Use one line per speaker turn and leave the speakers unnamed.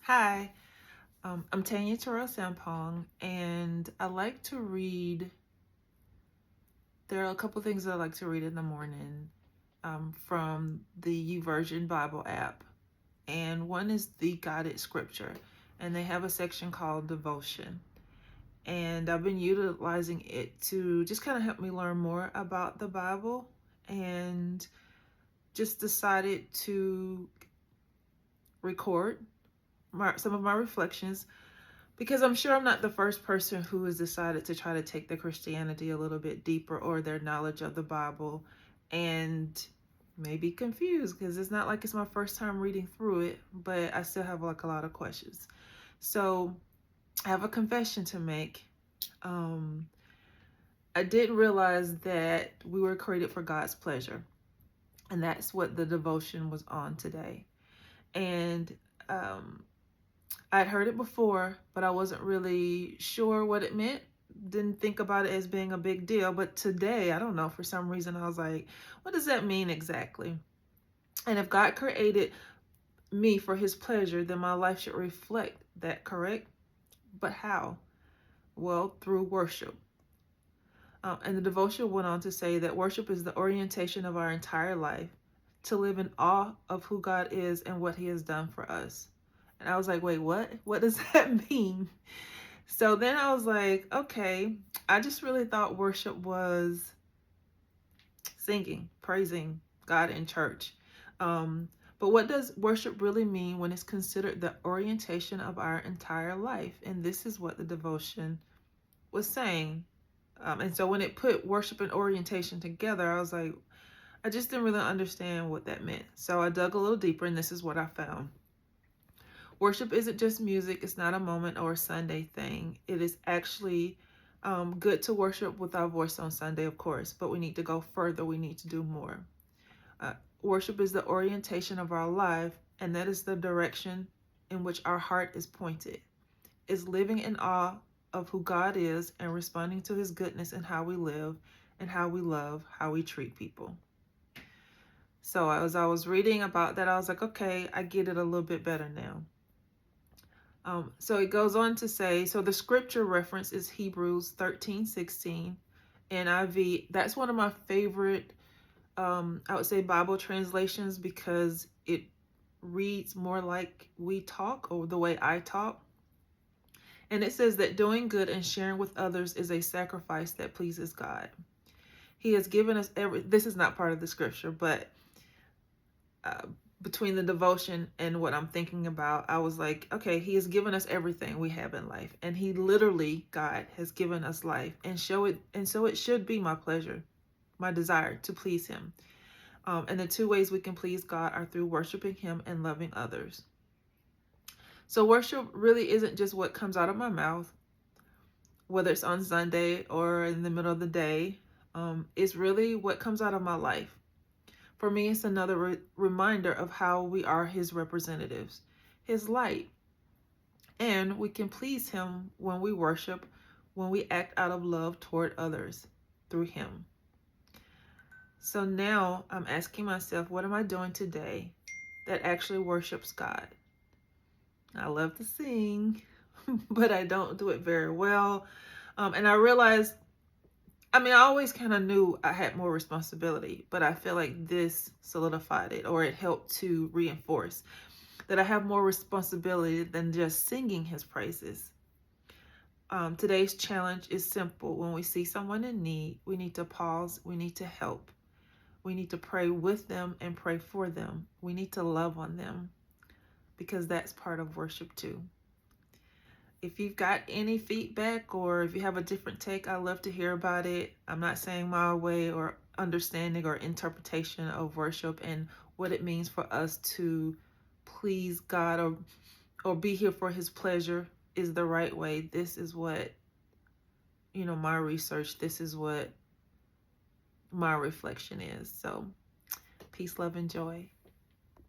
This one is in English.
Hi, I'm Tanya Terrell Sampong, and I like to read. There are a couple things that I like to read in the morning from the YouVersion Bible app, and one is the guided scripture, and they have a section called devotion. And I've been utilizing it to just kind of help me learn more about the Bible, and just decided to record some of my reflections because I'm sure I'm not the first person who has decided to try to take their Christianity a little bit deeper or their knowledge of the Bible and maybe confused because it's not like it's my first time reading through it, but I still have like a lot of questions. So I have a confession to make. Um, I didn't realize that we were created for God's pleasure, and that's what the devotion was on today. And um, I'd heard it before, but I wasn't really sure what it meant. Didn't think about it as being a big deal. But today, I don't know, for some reason, I was like, what does that mean exactly? And if God created me for his pleasure, then my life should reflect that, correct? But how? Well, through worship. And the devotion went on to say that worship is the orientation of our entire life, to live in awe of who God is and what he has done for us. And I was like, wait, what? What does that mean? So then I was like, okay, I just really thought worship was singing, praising God in church. But what does worship really mean when it's considered the orientation of our entire life? And this is what the devotion was saying. And so when it put worship and orientation together, I was like, I just didn't really understand what that meant. So I dug a little deeper, and this is what I found. Worship isn't just music. It's not a moment or a Sunday thing. It is actually good to worship with our voice on Sunday, of course, but we need to go further. We need to do more. Worship is the orientation of our life, and that is the direction in which our heart is pointed. It's living in awe of who God is and responding to his goodness in how we live and how we love, how we treat people. So as I was reading about that, I was like, okay, I get it a little bit better now. So it goes on to say, so the scripture reference is Hebrews 13:16, NIV. That's one of my favorite, I would say, Bible translations because it reads more like we talk or the way I talk. And it says that doing good and sharing with others is a sacrifice that pleases God. He has given us this is not part of the scripture, but between the devotion and what I'm thinking about, I was like, okay, he has given us everything we have in life. And he literally, God, has given us life. And so it should be my pleasure, my desire to please him. And the two ways we can please God are through worshiping him and loving others. So worship really isn't just what comes out of my mouth, whether it's on Sunday or in the middle of the day. It's really what comes out of my life. For me, it's another reminder of how we are his representatives, his light. And we can please him when we worship, when we act out of love toward others through him. So now I'm asking myself, what am I doing today that actually worships God? I love to sing, but I don't do it very well. And I realized, I always kind of knew I had more responsibility, but I feel like this solidified it, or it helped to reinforce that I have more responsibility than just singing his praises. Today's challenge is simple. When we see someone in need, we need to pause. We need to help. We need to pray with them and pray for them. We need to love on them because that's part of worship too. If you've got any feedback or if you have a different take, I'd love to hear about it. I'm not saying my way or understanding or interpretation of worship and what it means for us to please God or be here for his pleasure is the right way. This is what, my research, this is what my reflection is. So peace, love, and joy.